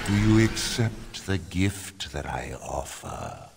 Do you accept the gift that I offer?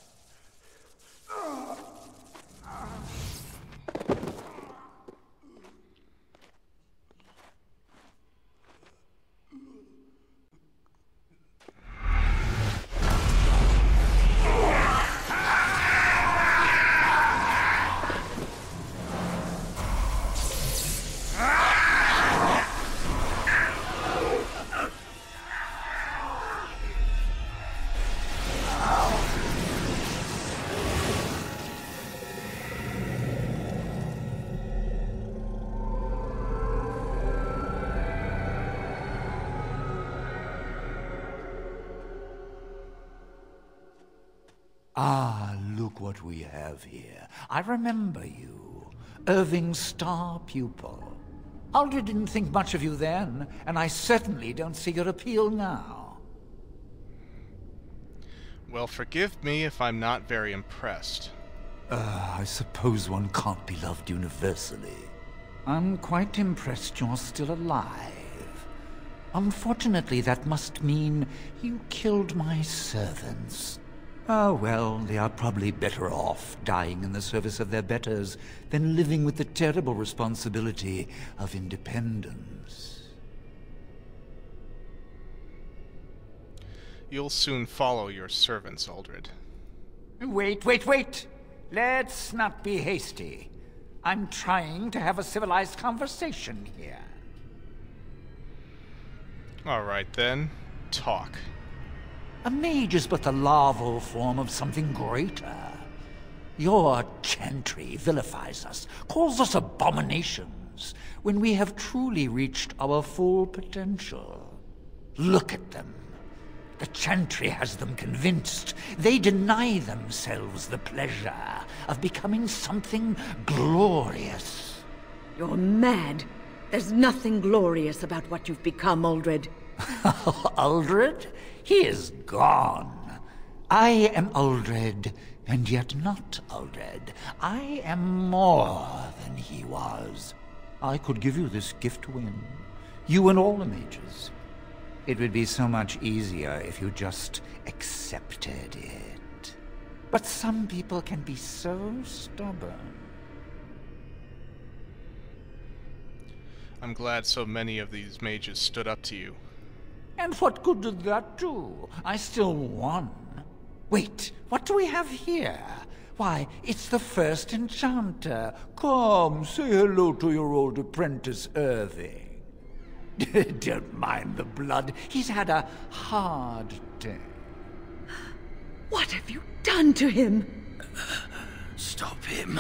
Ah, look what we have here. I remember you. Irving's star pupil. Aldred didn't think much of you then, and I certainly don't see your appeal now. Well, forgive me if I'm not very impressed. I suppose one can't be loved universally. I'm quite impressed you're still alive. Unfortunately, that must mean you killed my servants. Oh, well, they are probably better off dying in the service of their betters than living with the terrible responsibility of independence. You'll soon follow your servants, Aldred. Wait! Let's not be hasty. I'm trying to have a civilized conversation here. All right, then. Talk. A mage is but the larval form of something greater. Your chantry vilifies us, calls us abominations, when we have truly reached our full potential. Look at them. The chantry has them convinced. They deny themselves the pleasure of becoming something glorious. You're mad. There's nothing glorious about what you've become, Aldred. Aldred? He is gone. I am Aldred, and yet not Aldred. I am more than he was. I could give you this gift to win. You and all the mages. It would be so much easier if you just accepted it. But some people can be so stubborn. I'm glad so many of these mages stood up to you. And what good did that do? I still won. Wait, what do we have here? Why, it's the first enchanter. Come, say hello to your old apprentice, Irving. Don't mind the blood. He's had a hard day. What have you done to him? Stop him.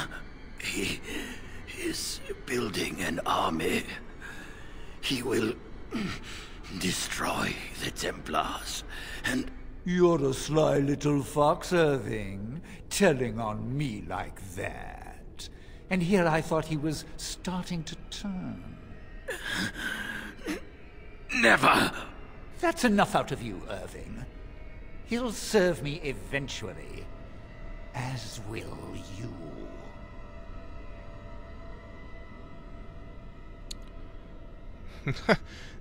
He is building an army. He will destroy the Templars, and... You're a sly little fox, Irving, telling on me like that. And here I thought he was starting to turn. Never! That's enough out of you, Irving. He'll serve me eventually, as will you.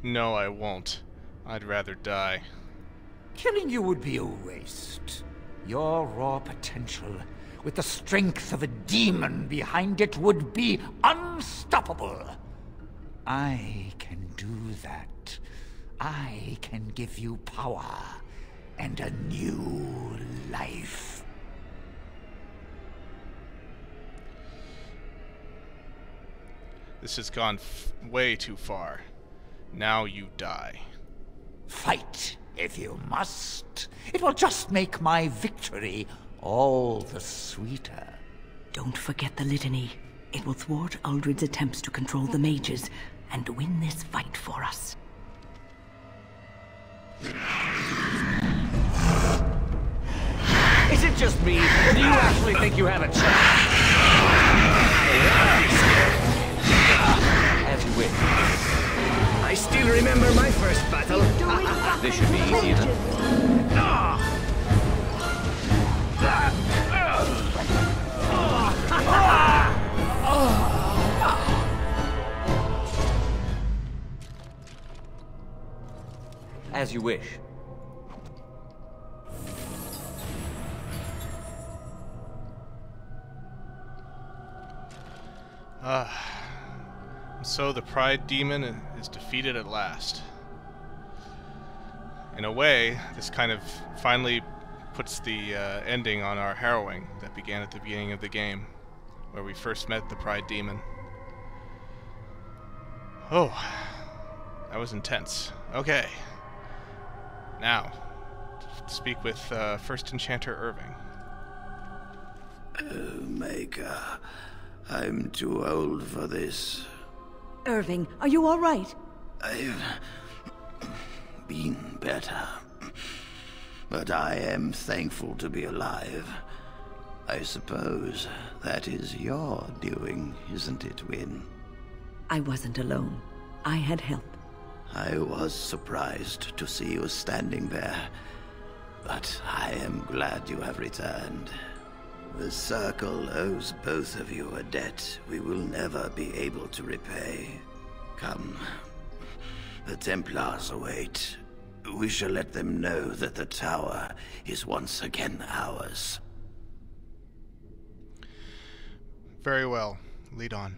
No, I won't. I'd rather die. Killing you would be a waste. Your raw potential, with the strength of a demon behind it, would be unstoppable. I can do that. I can give you power and a new life. This has gone way too far. Now you die. Fight, if you must. It will just make my victory all the sweeter. Don't forget the litany. It will thwart Aldred's attempts to control the mages and win this fight for us. Is it just me, or do you actually think you have a chance? As you wish. I still remember my first battle. This should be easy enough. As you wish. So the Pride Demon is defeated at last. In a way, this kind of finally puts the ending on our harrowing that began at the beginning of the game, where we first met the Pride Demon. Oh, that was intense. Okay. Now, to speak with First Enchanter Irving. Oh, Maker, I'm too old for this. Irving, are you all right? I've been better, but I am thankful to be alive. I suppose that is your doing, isn't it, Win? I wasn't alone. I had help. I was surprised to see you standing there, but I am glad you have returned. The Circle owes both of you a debt we will never be able to repay. Come, the Templars await. We shall let them know that the tower is once again ours. Very well. Lead on.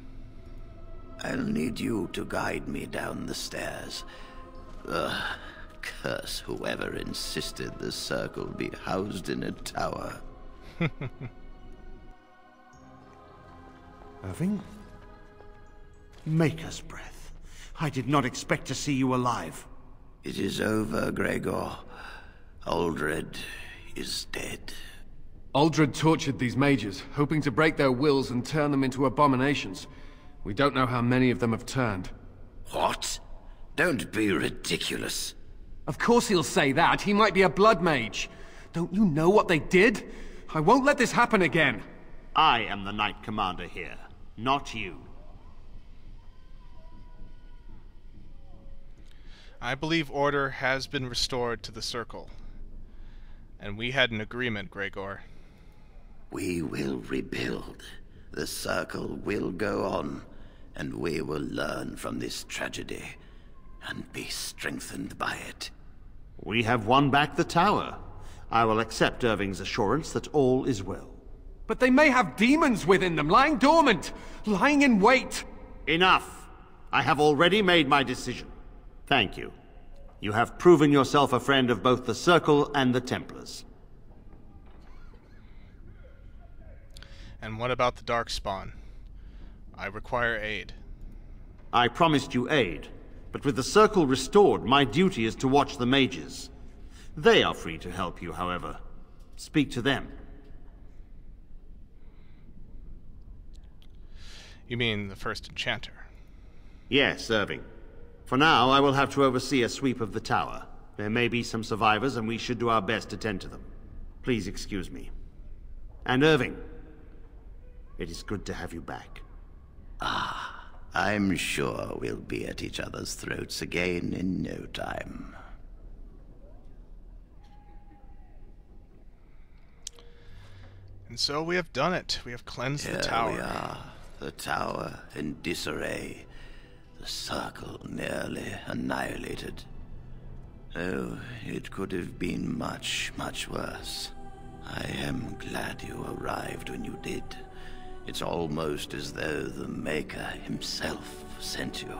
I'll need you to guide me down the stairs. Curse whoever insisted the Circle be housed in a tower. Irving? Maker's breath. I did not expect to see you alive. It is over, Gregor. Aldred is dead. Aldred tortured these mages, hoping to break their wills and turn them into abominations. We don't know how many of them have turned. What? Don't be ridiculous. Of course he'll say that. He might be a blood mage. Don't you know what they did? I won't let this happen again. I am the Knight Commander here, not you. I believe order has been restored to the Circle. And we had an agreement, Gregor. We will rebuild. The Circle will go on, and we will learn from this tragedy and be strengthened by it. We have won back the tower. I will accept Irving's assurance that all is well. But they may have demons within them, lying dormant, lying in wait. Enough! I have already made my decision. Thank you. You have proven yourself a friend of both the Circle and the Templars. And what about the Darkspawn? I require aid. I promised you aid, but with the Circle restored, my duty is to watch the mages. They are free to help you, however. Speak to them. You mean the First Enchanter? Yes, Irving. For now, I will have to oversee a sweep of the tower. There may be some survivors, and we should do our best to tend to them. Please excuse me. And Irving, it is good to have you back. I'm sure we'll be at each other's throats again in no time. And so we have done it. We have cleansed the tower. Here we are, the tower in disarray. The Circle nearly annihilated. Oh, it could have been much, much worse. I am glad you arrived when you did. It's almost as though the Maker himself sent you.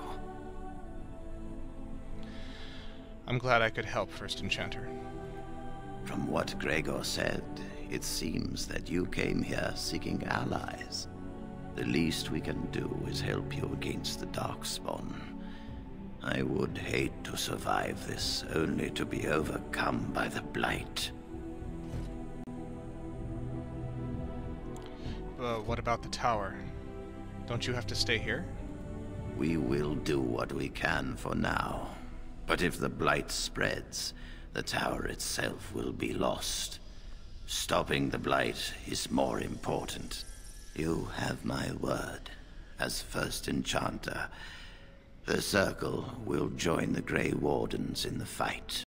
I'm glad I could help, First Enchanter. From what Gregor said, it seems that you came here seeking allies. The least we can do is help you against the Darkspawn. I would hate to survive this, only to be overcome by the Blight. What about the tower? Don't you have to stay here? We will do what we can for now. But if the Blight spreads, the tower itself will be lost. Stopping the Blight is more important. You have my word. As First Enchanter, the Circle will join the Grey Wardens in the fight.